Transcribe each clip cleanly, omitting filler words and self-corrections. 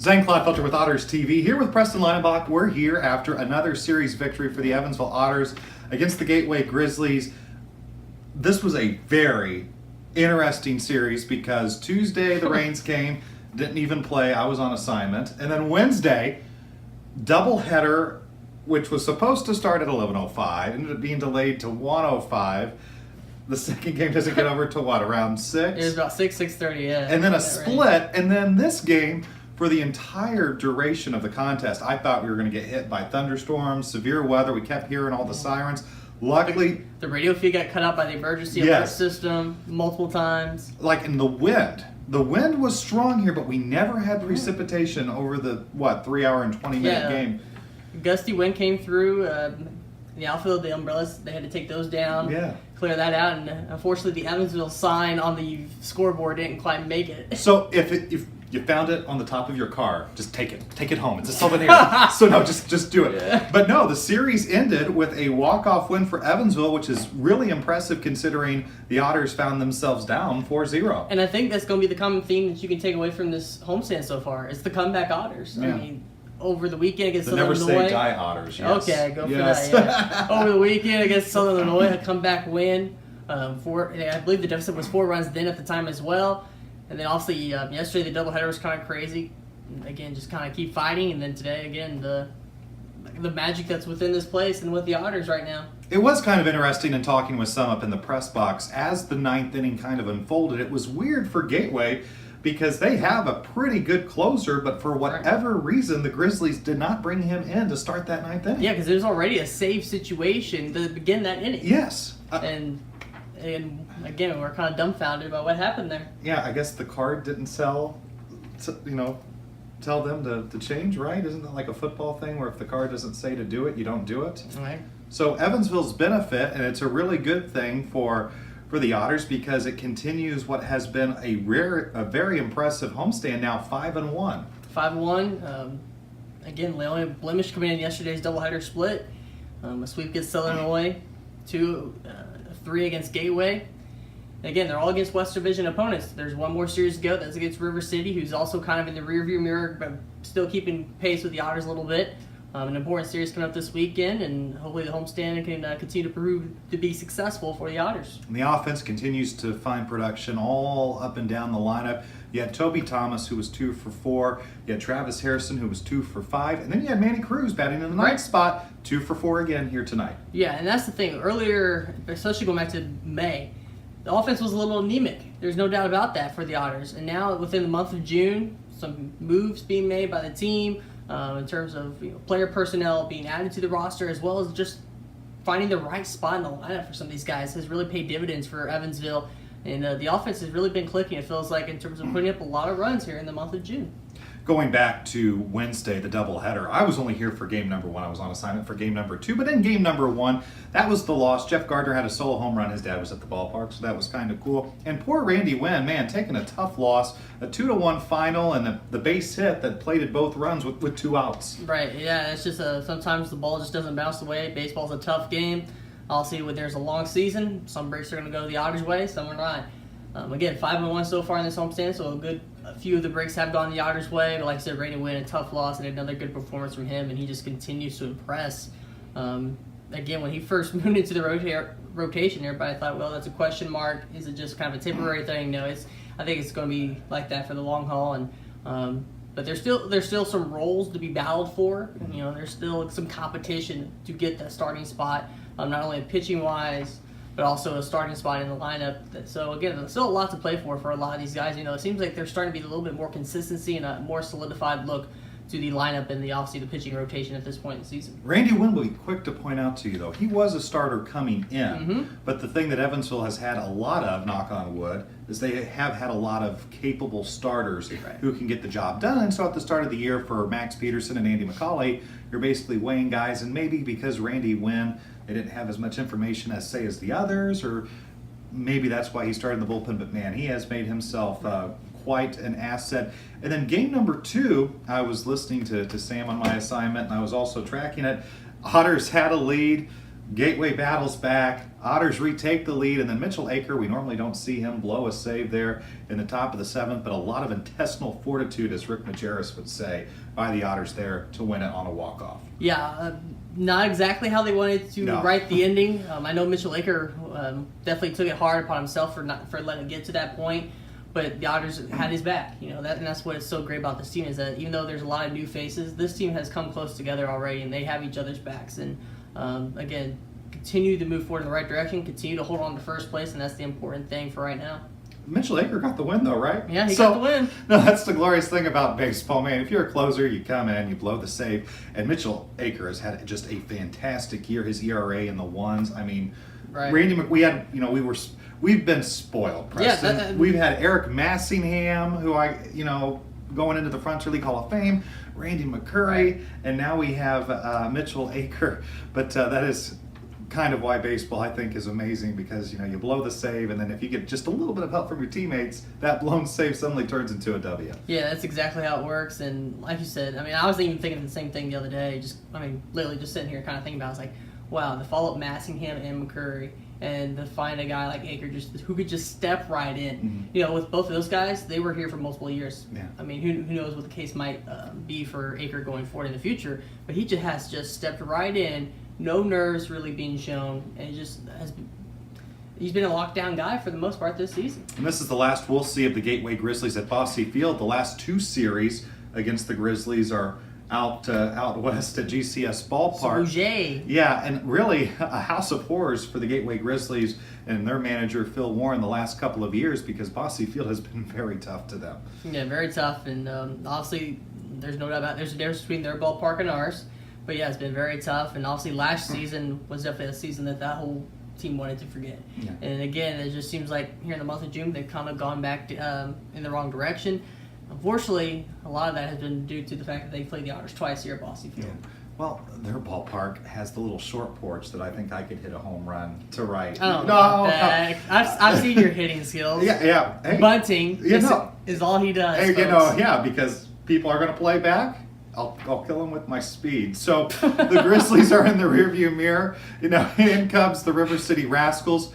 Zane, Clodfelter with Otters TV, here with Preston Leinenbach. We're here after another series victory for the Evansville Otters against the Gateway Grizzlies. This was a very interesting series because Tuesday the rains came, didn't even play, I was on assignment. And then Wednesday, doubleheader, which was supposed to start at 11:05, ended up being delayed to 1:05. The second game doesn't get over to what, around 6? It was about 6:30, yeah. And then a split, and then this game, for the entire duration of the contest, I thought we were going to get hit by thunderstorms, severe weather. We kept hearing all the sirens. Luckily, the radio feed got cut out by the emergency alert system multiple times. Like in the wind. The wind was strong here, but we never had precipitation over the, 3-hour and 20-minute game. Gusty wind came through. The outfield, the umbrellas, they had to take those down, clear that out, and unfortunately the Evansville sign on the scoreboard didn't quite make it. So if you found it on the top of your car, just take it home. It's a souvenir. So no, just do it. Yeah. But no, the series ended with a walk-off win for Evansville, which is really impressive considering the Otters found themselves down 4-0. And I think that's going to be the common theme that you can take away from this homestand so far. It's the comeback Otters. Yeah. I mean, over the weekend against Southern Never Illinois. say die Otters. Yes. Okay, go for that. Yeah. Over the weekend against Southern Illinois, a comeback win. I believe the deficit was 4 runs then at the time as well. And then obviously yesterday the doubleheader was kind of crazy. Again, just kind of keep fighting. And then today again the magic that's within this place and with the Otters right now. It was kind of interesting in talking with some up in the press box as the ninth inning kind of unfolded. It was weird for Gateway because they have a pretty good closer, but for whatever reason, the Grizzlies did not bring him in to start that ninth inning. Yeah, because there's already a save situation to begin that inning. Yes. And again, we're kind of dumbfounded about what happened there. Yeah, I guess the card didn't tell them to change, right? Isn't that like a football thing where if the card doesn't say to do it, you don't do it? All right. So Evansville's benefit, and it's a really good thing for the Otters because it continues what has been a very impressive homestand now, 5-1. 5-1. Again, the only blemish coming in yesterday's doubleheader split. A sweep against Southern Illinois, 3 against Gateway. And again, they're all against West Division opponents. There's one more series to go. That's against River City, who's also kind of in the rearview mirror, but still keeping pace with the Otters a little bit. An important series coming up this weekend, and hopefully the homestand can continue to prove to be successful for the Otters. And the offense continues to find production all up and down the lineup. You had Toby Thomas, who was 2 for 4. You had Travis Harrison, who was 2 for 5. And then you had Manny Cruz batting in the ninth spot, 2 for 4 again here tonight. Yeah, and that's the thing. Earlier, especially going back to May, the offense was a little anemic. There's no doubt about that for the Otters. And now, within the month of June, some moves being made by the team in terms of player personnel being added to the roster, as well as just finding the right spot in the lineup for some of these guys has really paid dividends for Evansville. And the offense has really been clicking, it feels like, in terms of putting up a lot of runs here in the month of June. Going back to Wednesday, the doubleheader, I was only here for game number 1. I was on assignment for game number 2. But in game number 1, that was the loss. Jeff Gardner had a solo home run. His dad was at the ballpark, so that was kind of cool. And poor Randy Wynn, man, taking a tough loss. A 2-1 final and the base hit that plated both runs with 2 outs. Right, yeah, it's just sometimes the ball just doesn't bounce away. Baseball's a tough game. Obviously, when there's a long season, some breaks are going to go the Otters' way, some are not. Again, 5-1 so far in this homestand, so a few of the breaks have gone the Otters' way. But like I said, Randy Wynn, a tough loss and another good performance from him, and he just continues to impress. Again, when he first moved into the rotation, everybody thought, well, that's a question mark. Is it just kind of a temporary thing? No, I think it's going to be like that for the long haul. And but there's still some roles to be battled for. There's still some competition to get that starting spot, not only pitching wise, but also a starting spot in the lineup. So again, there's still a lot to play for a lot of these guys. It seems like there's starting to be a little bit more consistency and a more solidified look to the lineup and obviously the pitching rotation at this point in the season. Randy Wynn will be quick to point out to you, though, he was a starter coming in. But the thing that Evansville has had a lot of, knock on wood, is they have had a lot of capable starters who can get the job done. And so at the start of the year for Max Peterson and Andy McCauley, you're basically weighing guys, and maybe because Randy Wynn, they didn't have as much information as the others, or maybe that's why he started in the bullpen. But man, he has made himself quite an asset. And then game number 2, I was listening to Sam on my assignment, and I was also tracking it. Otters had a lead. Gateway battles back. Otters retake the lead, and then Mitchell Aker, we normally don't see him blow a save there in the top of the 7th, but a lot of intestinal fortitude, as Rick Majerus would say, by the Otters there to win it on a walk-off. Yeah, not exactly how they wanted to write the ending. I know Mitchell Aker definitely took it hard upon himself for letting it get to that point, but the Otters had his back. And that's what is so great about this team is that even though there's a lot of new faces, this team has come close together already, and they have each other's backs. And again, continue to move forward in the right direction, continue to hold on to first place, and that's the important thing for right now. Mitchell Aker got the win, though, right? Yeah, he got the win. No, that's the glorious thing about baseball, man. If you're a closer, you come in, you blow the save. And Mitchell Aker has had just a fantastic year. His ERA in the ones. I mean, right. Randy, we've been spoiled, Preston. Yeah, we've had Eric Massingham, who going into the Frontier League Hall of Fame, Randy McCurry, right. And now we have Mitchell Aker. But that is kind of why baseball, I think, is amazing, because you blow the save, and then if you get just a little bit of help from your teammates, that blown save suddenly turns into a W. Yeah, that's exactly how it works. And like you said, I was even thinking the same thing the other day. Literally just sitting here kind of thinking about it. I was like, wow, to follow up Massingham and McCurry, and to find a guy like Aker who could just step right in. Mm-hmm. With both of those guys, they were here for multiple years. Yeah. Who knows what the case might be for Aker going forward in the future, but he has stepped right in. No nerves really being shown, and he's been a lockdown guy for the most part this season. And this is the last we'll see of the Gateway Grizzlies at Bosse Field. The last 2 series against the Grizzlies are out west at GCS Ballpark. Bouger. Yeah, and really a house of horrors for the Gateway Grizzlies and their manager Phil Warren the last couple of years, because Bosse Field has been very tough to them. Yeah, very tough, and obviously there's no doubt about there's a difference between their ballpark and ours. But yeah, it's been very tough, and obviously last season was definitely a season that whole team wanted to forget. Yeah. And again, it just seems like here in the month of June they've kind of gone back in the wrong direction. Unfortunately, a lot of that has been due to the fact that they played the Otters twice here at Bosse Field. Yeah. Well, their ballpark has the little short porch that I think I could hit a home run to right. I don't know about that. I've seen your hitting skills. Yeah. Hey, Bunting is all he does. Hey, because people are going to play back. I'll kill him with my speed. So the Grizzlies are in the rearview mirror. In comes the River City Rascals.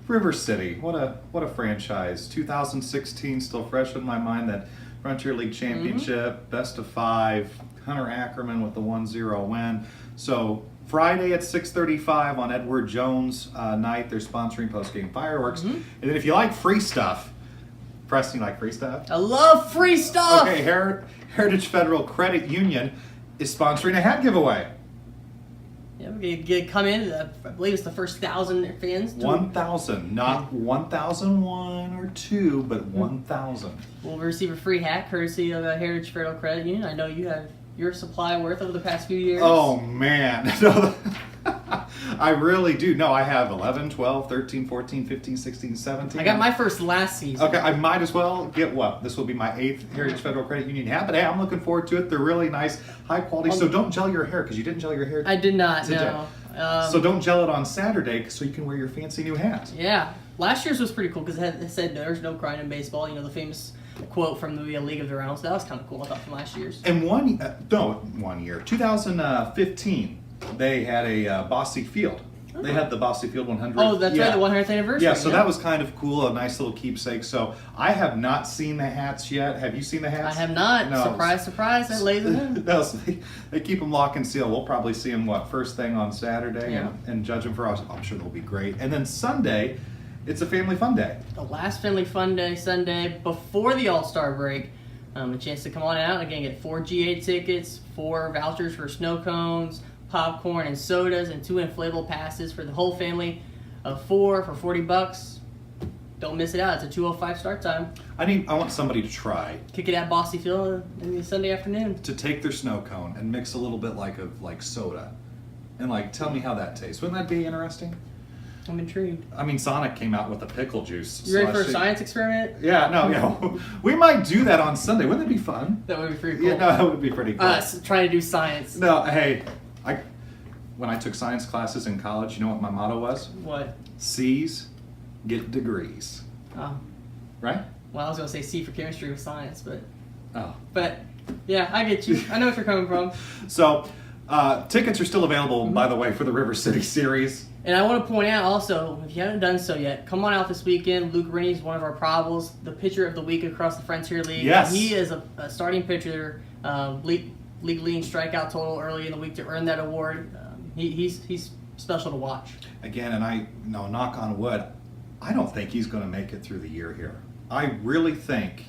River City, what a franchise. 2016, still fresh in my mind, that Frontier League Championship, best of 5. Hunter Ackerman with the 1-0 win. So Friday at 6:35 on Edward Jones night, they're sponsoring post-game fireworks. And then if you like free stuff, Preston, you like free stuff? I love free stuff. Okay, Heritage Federal Credit Union is sponsoring a hat giveaway. Yeah, we come in. I believe it's the first 1,000 fans. 1,000, not 1,001 or 2, but 1,000. We'll receive a free hat courtesy of Heritage Federal Credit Union. I know you have your supply worth over the past few years. Oh, man. I really do. No, I have 11, 12, 13, 14, 15, 16, 17. I got my first last season. Okay, I might as well get what? This will be my 8th Heritage Federal Credit Union hat, but hey, I'm looking forward to it. They're really nice, high quality. So don't gel your hair, because you didn't gel your hair. I did not, today. No. So don't gel it on Saturday so you can wear your fancy new hat. Yeah. Last year's was pretty cool because it said there's no crying in baseball. The famous quote from the League of Their Own. So that was kind of cool, I thought, from last year's. And 1 year, 2015, they had a Bosse Field. They had the Bosse Field 100th. Oh, that's right, the 100th anniversary. Yeah, so that was kind of cool, a nice little keepsake. So I have not seen the hats yet. Have you seen the hats? I have not. No. Surprise, surprise, I laid them in. No, so they keep them lock and seal. We'll probably see them, first thing on Saturday and judge them for us. I'm sure they'll be great. And then Sunday, it's a family fun day. The last family fun day, Sunday, before the All-Star break. A chance to come on out and again get 4 GA tickets, 4 vouchers for snow cones, popcorn and sodas, and 2 inflatable passes for the whole family of 4 for $40. Don't miss it out. It's a 2:05 start time. I want somebody to try. Kick it at Bosse Field in the Sunday afternoon. To take their snow cone and mix a little bit like soda, and tell me how that tastes. Wouldn't that be interesting? I'm intrigued. Sonic came out with a pickle juice. You ready for a science experiment? Yeah, we might do that on Sunday. Wouldn't that be fun? That would be pretty cool. Yeah, no, that would be pretty cool. Us trying to do science. No, hey, when I took science classes in college, you know what my motto was? What? C's get degrees. Oh. Right? Well, I was going to say C for chemistry with science, but... Oh. But, yeah, I get you. I know what you're coming from. So, Tickets are still available, by the way, for the River City Series. And I want to point out also, if you haven't done so yet, come on out this weekend. Luke Rennie is one of our probables, the pitcher of the week across the Frontier League. Yes. He is a starting pitcher, league leading strikeout total early in the week to earn that award. He's special to watch. Again, and knock on wood, I don't think he's going to make it through the year here. I really think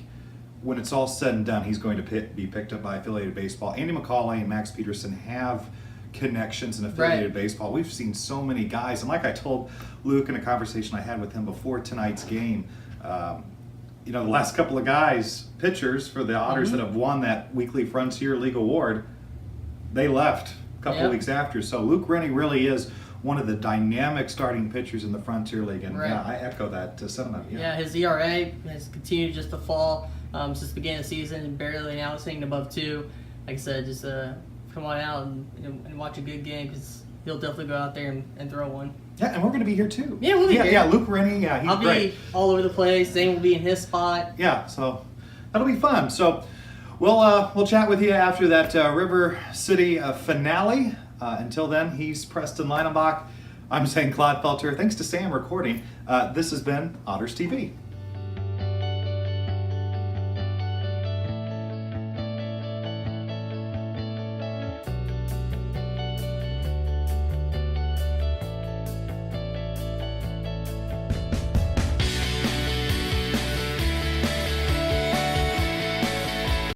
when it's all said and done, he's going to be picked up by affiliated baseball. Andy McCauley and Max Peterson have connections in affiliated baseball. We've seen so many guys, and like I told Luke in a conversation I had with him before tonight's game, the last couple of guys, pitchers for the Otters that have won that weekly Frontier League award, they left a couple of weeks after. So Luke Rennie really is one of the dynamic starting pitchers in the Frontier League, and I echo that sentiment. Yeah, his ERA has continued just to fall since the beginning of the season, barely now sitting above 2. Like I said, just come on out and watch a good game, because he'll definitely go out there and throw one. Yeah, and we're going to be here too. Yeah, we'll be here. Yeah, Luke Rennie, he's I'll great. be all over the place. Zane will be in his spot. Yeah, so that'll be fun. So we'll chat with you after that River City finale. Until then, he's Preston Leinenbach. I'm Zane Clodfelter. Thanks to Sam recording. This has been Otters TV.